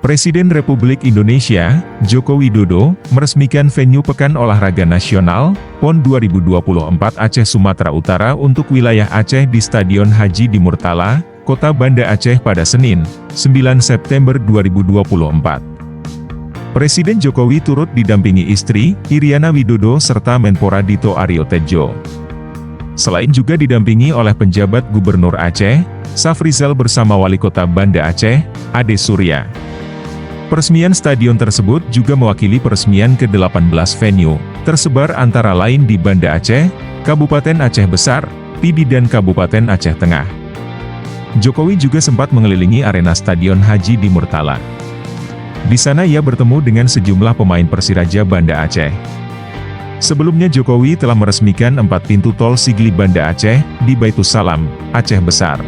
Presiden Republik Indonesia, Joko Widodo, meresmikan venue Pekan Olahraga Nasional, PON 2024 Aceh Sumatera Utara untuk wilayah Aceh di Stadion Haji di Murtala, Kota Banda Aceh pada Senin, 9 September 2024. Presiden Jokowi turut didampingi istri, Iriana Widodo serta Menpora Dito Aryo Tejo. Selain juga didampingi oleh penjabat Gubernur Aceh, Safrizal bersama Wali Kota Banda Aceh, Ade Surya. Peresmian stadion tersebut juga mewakili peresmian ke-18 venue, tersebar antara lain di Banda Aceh, Kabupaten Aceh Besar, Pidi dan Kabupaten Aceh Tengah. Jokowi juga sempat mengelilingi arena Stadion Haji di Murtala. Di sana ia bertemu dengan sejumlah pemain Persiraja Banda Aceh. Sebelumnya Jokowi telah meresmikan 4 pintu tol Sigli Banda Aceh, di Baitussalam, Aceh Besar.